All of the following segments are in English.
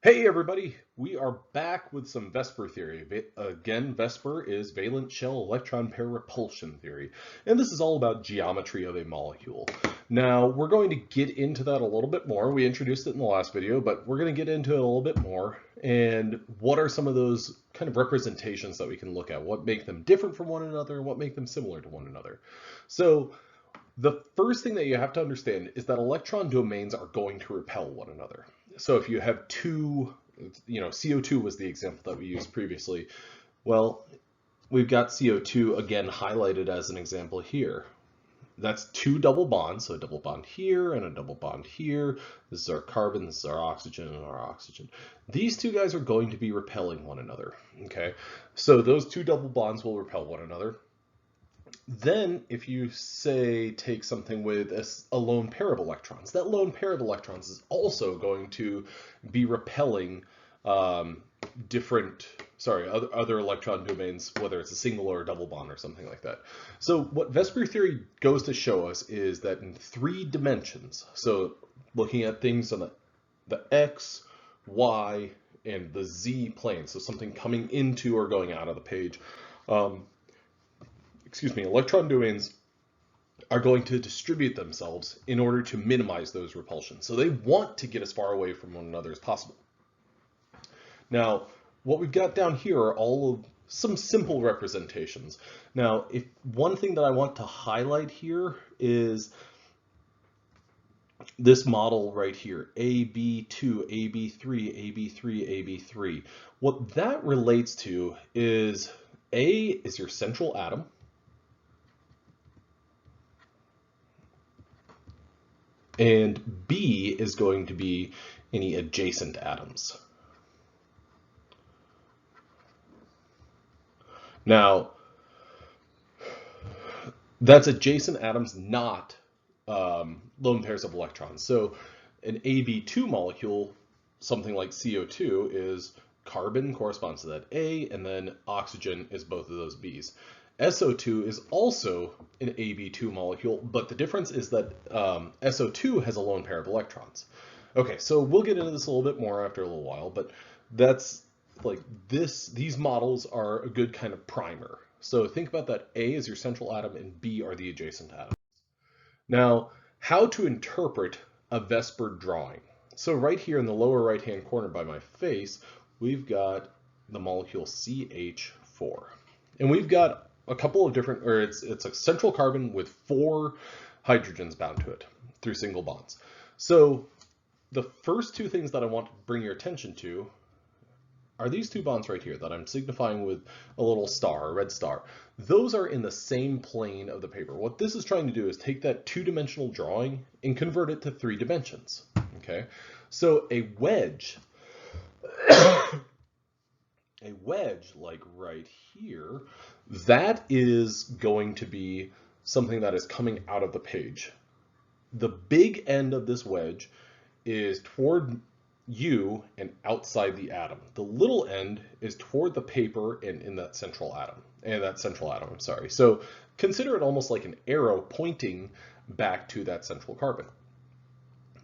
Hey everybody, we are back with some VSEPR theory. Again, VSEPR is valence shell electron pair repulsion theory, and this is all about geometry of a molecule. Now, we're going to get into that a little bit more. We introduced it in the last video, but we're going to get into it a little bit more. And what are some of those kind of representations that we can look at? What make them different from one another? What make them similar to one another? So, the first thing that you have to understand is that electron domains are going to repel one another. So if you have two, CO2 was the example that we used previously. Well, we've got CO2 again highlighted as an example here. That's two double bonds, so a double bond here and a double bond here. This is our carbon, this is our oxygen, and our oxygen. These two guys are going to be repelling one another, okay? So those two double bonds will repel one another. Then, if you say take something with a lone pair of electrons, that lone pair of electrons is also going to be repelling other electron domains, whether it's a single or a double bond or something like that. So what VSEPR theory goes to show us is that in 3 dimensions, so looking at things on the X, Y, and the Z plane, so something coming into or going out of the page, electron domains are going to distribute themselves in order to minimize those repulsions. So they want to get as far away from one another as possible. Now, what we've got down here are all of some simple representations. Now, if one thing that I want to highlight here is this model right here, AB2, AB3, AB3, AB3. What that relates to is A is your central atom. And B is going to be any adjacent atoms. Now, that's adjacent atoms, not lone pairs of electrons. So an AB2 molecule, something like CO2, is carbon corresponds to that A, and then oxygen is both of those B's. SO2 is also an AB2 molecule, but the difference is that SO2 has a lone pair of electrons. Okay, so we'll get into this a little bit more after a little while, but that's like this. These models are a good kind of primer. So think about that A is your central atom and B are the adjacent atoms. Now, how to interpret a VSEPR drawing. So right here in the lower right-hand corner by my face, we've got the molecule CH4. And we've got a couple of different, or it's a central carbon with 4 hydrogens bound to it through single bonds. So the first two things that I want to bring your attention to are these 2 bonds right here that I'm signifying with a little star, a red star. Those are in the same plane of the paper. What this is trying to do is take that 2-dimensional drawing and convert it to 3 dimensions, okay? So a wedge, like right here, that is going to be something that is coming out of the page. The big end of this wedge is toward you and outside the atom. The little end is toward the paper and in that central atom. I'm sorry. So consider it almost like an arrow pointing back to that central carbon.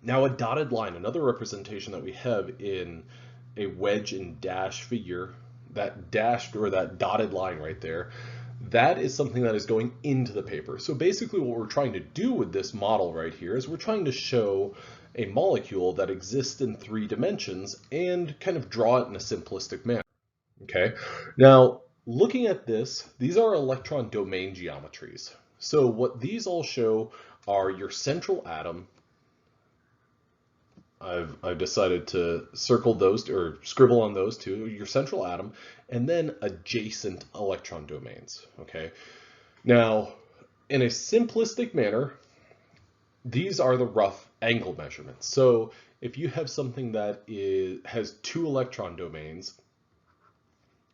Now a dotted line, another representation that we have in a wedge and dash figure, that dashed or that dotted line right there, that is something that is going into the paper. So basically what we're trying to do with this model right here is we're trying to show a molecule that exists in 3 dimensions and kind of draw it in a simplistic manner. Okay, now looking at this, these are electron domain geometries. So what these all show are your central atom. I've decided to circle those or scribble on those two, your central atom, and then adjacent electron domains, okay? Now, in a simplistic manner, these are the rough angle measurements. So if you have something that has 2 electron domains,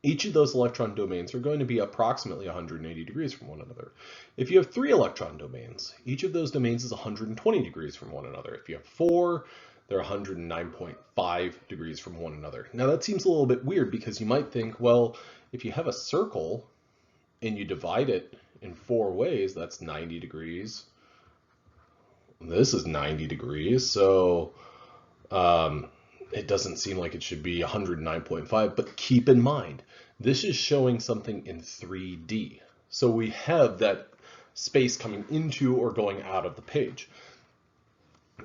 each of those electron domains are going to be approximately 180 degrees from one another. If you have 3 electron domains, each of those domains is 120 degrees from one another. If you have 4, they're 109.5 degrees from one another. Now that seems a little bit weird because you might think, well, if you have a circle and you divide it in 4 ways, that's 90 degrees. This is 90 degrees, so it doesn't seem like it should be 109.5, but keep in mind, this is showing something in 3D. So we have that space coming into or going out of the page.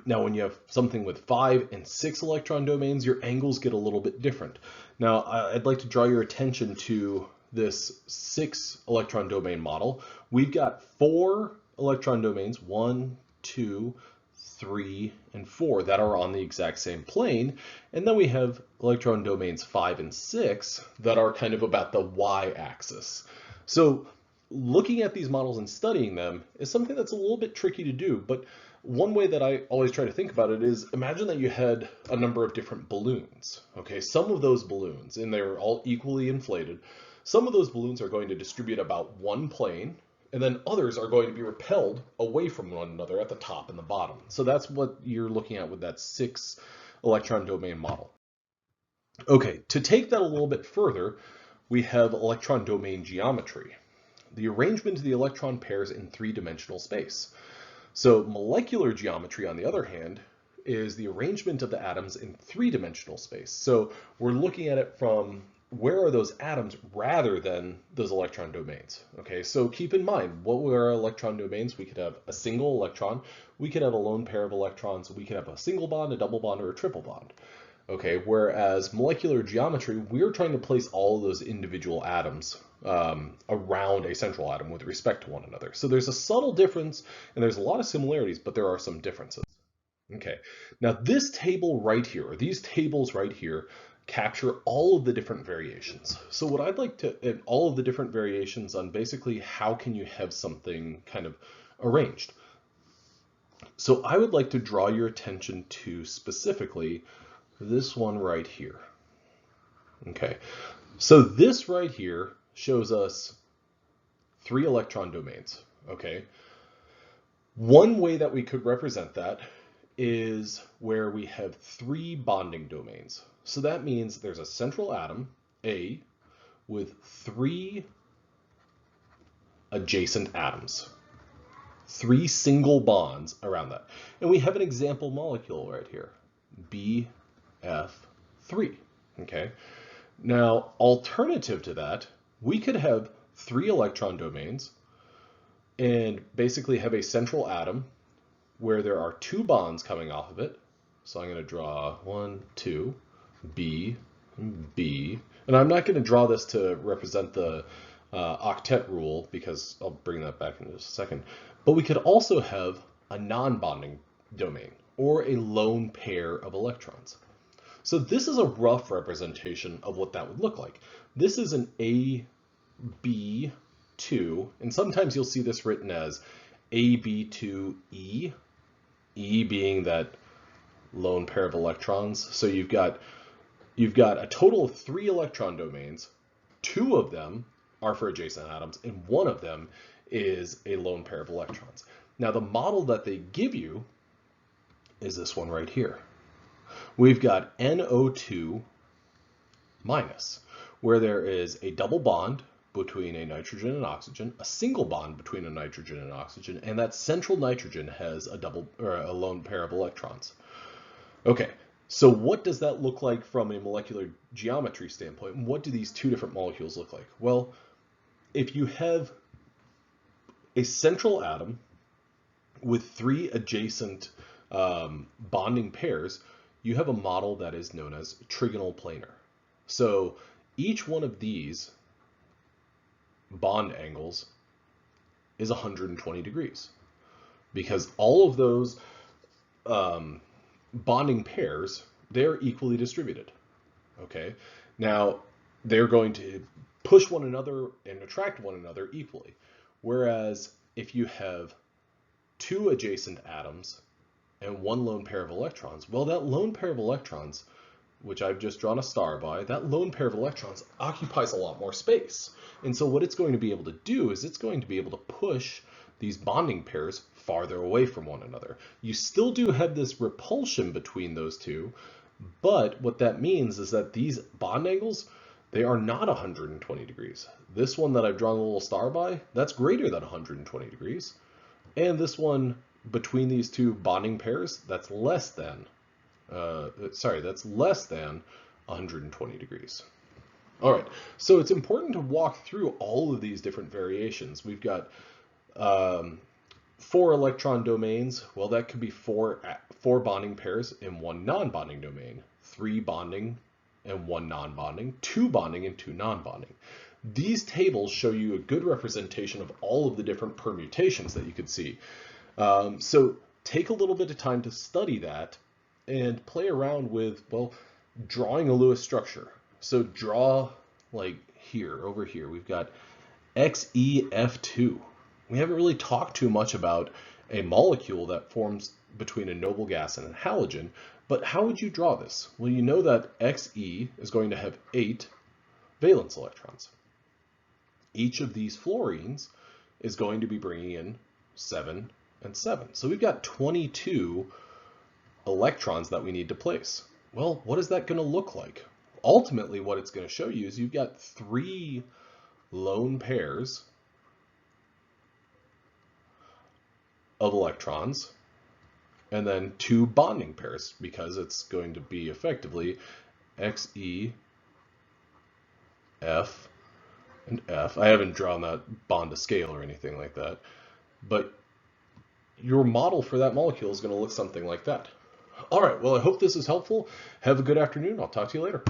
Now, when you have something with 5 and 6 electron domains, your angles get a little bit different. Now, I'd like to draw your attention to this 6 electron domain model. We've got 4 electron domains, 1, 2, 3, and 4 that are on the exact same plane. And then we have electron domains 5 and 6 that are kind of about the y-axis. So looking at these models and studying them is something that's a little bit tricky to do, but one way that I always try to think about it is imagine that you had a number of different balloons. Okay, some of those balloons, and they're all equally inflated, some of those balloons are going to distribute about one plane, and then others are going to be repelled away from one another at the top and the bottom. So that's what you're looking at with that 6 electron domain model. Okay, to take that a little bit further, we have electron domain geometry, the arrangement of the electron pairs in 3-dimensional space. So molecular geometry, on the other hand, is the arrangement of the atoms in 3-dimensional space. So we're looking at it from where are those atoms rather than those electron domains. Okay, so keep in mind, what were our electron domains? We could have a single electron, we could have a lone pair of electrons, we could have a single bond, a double bond, or a triple bond. Okay, whereas molecular geometry, we're trying to place all of those individual atoms around a central atom with respect to one another. So there's a subtle difference, and there's a lot of similarities, but there are some differences. Okay, now this table right here, or these tables right here, capture all of the different variations. So what I'd like to, all of the different variations on basically how can you have something kind of arranged. So I would like to draw your attention to specifically this one right here. Okay, so this right here shows us 3 electron domains. Okay, one way that we could represent that is where we have 3 bonding domains. So that means there's a central atom, A, with 3 adjacent atoms, 3 single bonds around that. And we have an example molecule right here, B, F3, okay? Now, alternative to that, we could have 3 electron domains and basically have a central atom where there are 2 bonds coming off of it. So I'm going to draw 1, 2, B, B. And I'm not going to draw this to represent the octet rule because I'll bring that back in just a second. But we could also have a non-bonding domain or a lone pair of electrons. So this is a rough representation of what that would look like. This is an AB2, and sometimes you'll see this written as AB2E, E being that lone pair of electrons. So you've got a total of 3 electron domains. 2 of them are for adjacent atoms, and 1 of them is a lone pair of electrons. Now the model that they give you is this one right here. We've got NO2 minus, where there is a double bond between a nitrogen and oxygen, a single bond between a nitrogen and oxygen, and that central nitrogen has a lone pair of electrons. Okay, so what does that look like from a molecular geometry standpoint? What do these 2 different molecules look like? Well, if you have a central atom with 3 adjacent bonding pairs, you have a model that is known as trigonal planar. So each one of these bond angles is 120 degrees because all of those bonding pairs, they're equally distributed. Okay, now they're going to push one another and attract one another equally. Whereas if you have 2 adjacent atoms and 1 lone pair of electrons, well, that lone pair of electrons, which I've just drawn a star by, that lone pair of electrons occupies a lot more space. And so what it's going to be able to do is it's going to be able to push these bonding pairs farther away from one another. You still do have this repulsion between those 2, but what that means is that these bond angles, they are not 120 degrees. This one that I've drawn a little star by, that's greater than 120 degrees. And this one between these 2 bonding pairs, that's less than that's less than 120 degrees. All right, so it's important to walk through all of these different variations. We've got 4 electron domains. Well, that could be four bonding pairs in one non-bonding domain, 3 bonding and 1 non-bonding, 2 bonding and 2 non-bonding. These tables show you a good representation of all of the different permutations that you could see. So take a little bit of time to study that and play around with, well, drawing a Lewis structure. So draw, like here, over here, we've got XeF2. We haven't really talked too much about a molecule that forms between a noble gas and a halogen, but how would you draw this? Well, you know that Xe is going to have 8 valence electrons. Each of these fluorines is going to be bringing in 7 and 7. So we've got 22 electrons that we need to place. Well, what is that going to look like? Ultimately, what it's going to show you is you've got 3 lone pairs of electrons and then 2 bonding pairs, because it's going to be effectively Xe, F, and F. I haven't drawn that bond to scale or anything like that, but your model for that molecule is going to look something like that. All right, well, I hope this is helpful. Have a good afternoon. I'll talk to you later.